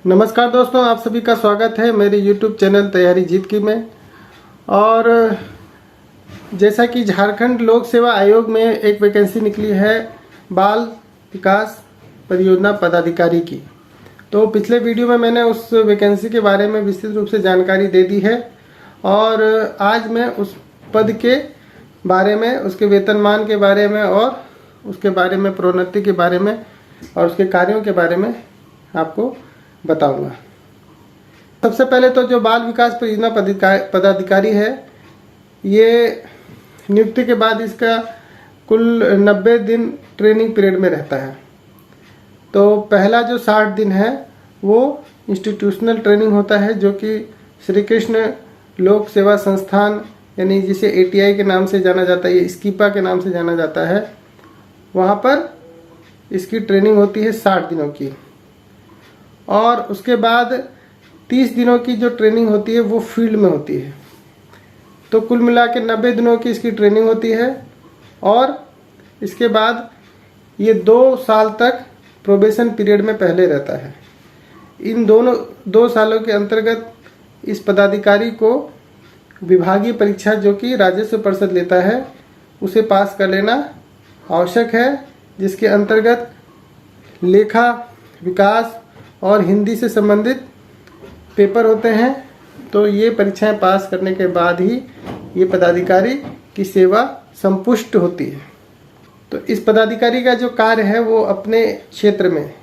नमस्कार दोस्तों, आप सभी का स्वागत है मेरे YouTube चैनल तैयारी जीत की में। और जैसा कि झारखंड लोक सेवा आयोग में एक वैकेंसी निकली है बाल विकास परियोजना पदाधिकारी की, तो पिछले वीडियो में मैंने उस वैकेंसी के बारे में विस्तृत रूप से जानकारी दे दी है। और आज मैं उस पद के बारे में, उसके वेतनमान के बारे में और उसके बारे में, प्रोन्नति के बारे में और उसके कार्यों के बारे में आपको बताऊंगा। सबसे पहले तो जो बाल विकास परियोजना पदाधिकारी है, ये नियुक्ति के बाद इसका कुल 90 दिन ट्रेनिंग पीरियड में रहता है। तो पहला जो 60 दिन है वो इंस्टीट्यूशनल ट्रेनिंग होता है, जो कि श्री कृष्ण लोक सेवा संस्थान यानी जिसे ATI के नाम से जाना जाता है, ये स्कीपा के नाम से जाना जाता है, वहाँ पर इसकी ट्रेनिंग होती है 60 दिनों की। और उसके बाद 30 दिनों की जो ट्रेनिंग होती है वो फील्ड में होती है। तो कुल मिला के 90 दिनों की इसकी ट्रेनिंग होती है। और इसके बाद ये 2 साल तक प्रोबेशन पीरियड में पहले रहता है। इन दोनों 2 सालों के अंतर्गत इस पदाधिकारी को विभागीय परीक्षा, जो कि राजस्व परिषद लेता है, उसे पास कर लेना आवश्यक है, जिसके अंतर्गत लेखा, विकास और हिंदी से संबंधित पेपर होते हैं। तो ये परीक्षाएं पास करने के बाद ही ये पदाधिकारी की सेवा संपुष्ट होती है। तो इस पदाधिकारी का जो कार्य है वो अपने क्षेत्र में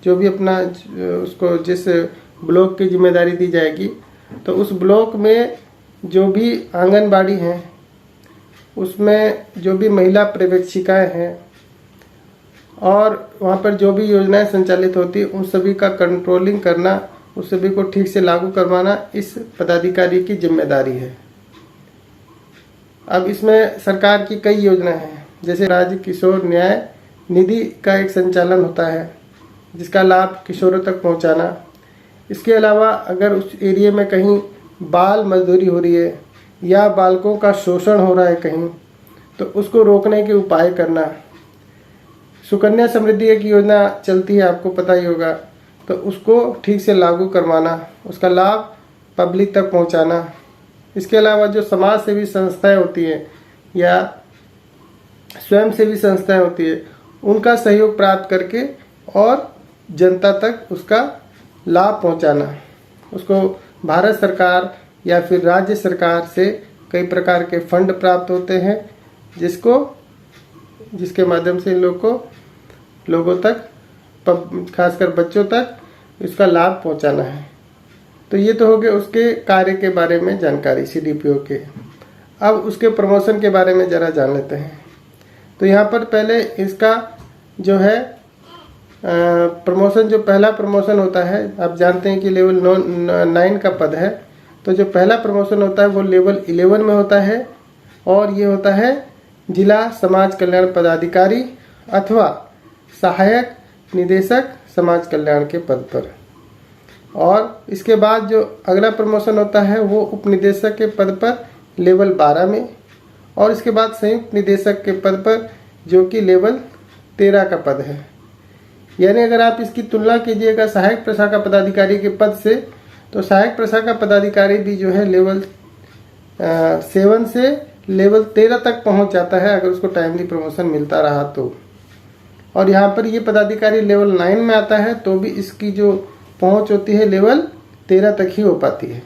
जो भी अपना उसको जिस ब्लॉक की जिम्मेदारी दी जाएगी, तो उस ब्लॉक में जो भी आंगनबाड़ी हैं, उसमें जो भी महिला पर्यवेक्षिकाएँ हैं और वहाँ पर जो भी योजनाएं संचालित होती है, उन सभी का कंट्रोलिंग करना, उस सभी को ठीक से लागू करवाना इस पदाधिकारी की जिम्मेदारी है। अब इसमें सरकार की कई योजनाएं हैं, जैसे राज्य किशोर न्याय निधि का एक संचालन होता है, जिसका लाभ किशोरों तक पहुंचाना। इसके अलावा अगर उस एरिया में कहीं बाल मजदूरी हो रही है या बालकों का शोषण हो रहा है कहीं, तो उसको रोकने के उपाय करना। सुकन्या समृद्धि एक योजना चलती है, आपको पता ही होगा, तो उसको ठीक से लागू करवाना, उसका लाभ पब्लिक तक पहुंचाना। इसके अलावा जो समाज सेवी संस्थाएं होती हैं या स्वयं सेवी संस्थाएं होती है, उनका सहयोग प्राप्त करके और जनता तक उसका लाभ पहुंचाना। उसको भारत सरकार या फिर राज्य सरकार से कई प्रकार के फंड प्राप्त होते हैं, जिसके माध्यम से लोगों तक, खासकर बच्चों तक इसका लाभ पहुंचाना है। तो ये तो हो गए उसके कार्य के बारे में जानकारी CDPO के। अब उसके प्रमोशन के बारे में ज़रा जान लेते हैं। तो यहाँ पर पहले इसका जो है प्रमोशन, जो पहला प्रमोशन होता है, आप जानते हैं कि लेवल 9 का पद है। तो जो पहला प्रमोशन होता है वो लेवल 11 में होता है, और ये होता है जिला समाज कल्याण पदाधिकारी अथवा सहायक निदेशक समाज कल्याण के पद पर। और इसके बाद जो अगला प्रमोशन होता है वो उप निदेशक के पद पर लेवल 12 में, और इसके बाद संयुक्त निदेशक के पद पर, जो कि लेवल 13 का पद है। यानी अगर आप इसकी तुलना कीजिएगा सहायक प्रशाखा पदाधिकारी के पद से, तो सहायक प्रशाखा पदाधिकारी भी जो है लेवल 7 से लेवल 13 तक पहुंच जाता है, अगर उसको टाइमली प्रमोशन मिलता रहा तो। और यहाँ पर ये पदाधिकारी लेवल 9 में आता है, तो भी इसकी जो पहुंच होती है लेवल 13 तक ही हो पाती है।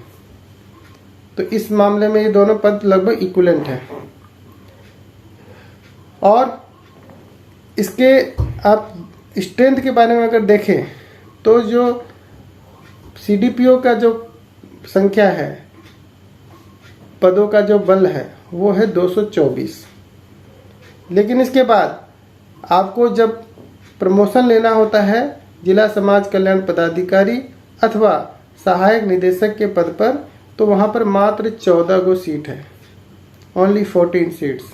तो इस मामले में ये दोनों पद लगभग इक्विवेलेंट है। और इसके आप स्ट्रेंथ के बारे में अगर देखें, तो जो CDPO का जो संख्या है, पदों का जो बल है, वो है 224। लेकिन इसके बाद आपको जब प्रमोशन लेना होता है जिला समाज कल्याण पदाधिकारी अथवा सहायक निदेशक के पद पर, तो वहाँ पर मात्र 14 गो सीट है, ओनली 14 सीट्स।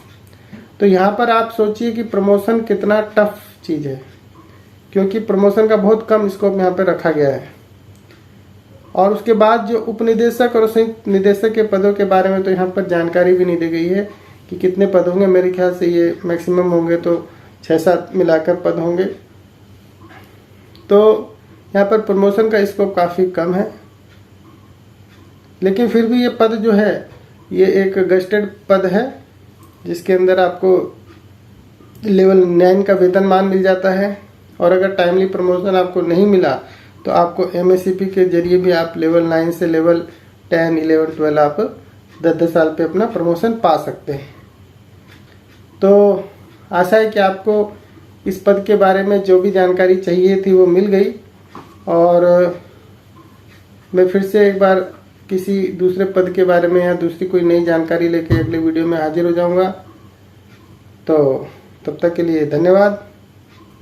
तो यहाँ पर आप सोचिए कि प्रमोशन कितना टफ चीज़ है, क्योंकि प्रमोशन का बहुत कम स्कोप यहाँ पर रखा गया है। और उसके बाद जो उप निदेशक और संयुक्त निदेशक के पदों के बारे में तो यहाँ पर जानकारी भी नहीं दी गई है कि कितने पद होंगे। मेरे ख्याल से ये मैक्सिमम होंगे तो 6-7 मिलाकर पद होंगे। तो यहाँ पर प्रमोशन का स्कोप काफ़ी कम है, लेकिन फिर भी ये पद जो है ये एक गस्टेड पद है, जिसके अंदर आपको लेवल 9 का वेतनमान मिल जाता है। और अगर टाइमली प्रमोशन आपको नहीं मिला तो आपको MSCP के जरिए भी आप लेवल 9 से लेवल 10, 11, 12 आप 10-10 साल पे अपना प्रमोशन पा सकते हैं। तो आशा है कि आपको इस पद के बारे में जो भी जानकारी चाहिए थी वो मिल गई, और मैं फिर से एक बार किसी दूसरे पद के बारे में या दूसरी कोई नई जानकारी लेके अगले वीडियो में हाजिर हो जाऊंगा। तो तब तक के लिए धन्यवाद,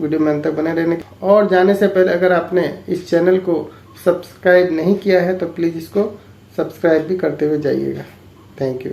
वीडियो में अंत तक बने रहने। और जाने से पहले अगर आपने इस चैनल को सब्सक्राइब नहीं किया है तो प्लीज़ इसको सब्सक्राइब भी करते हुए जाइएगा। Thank you.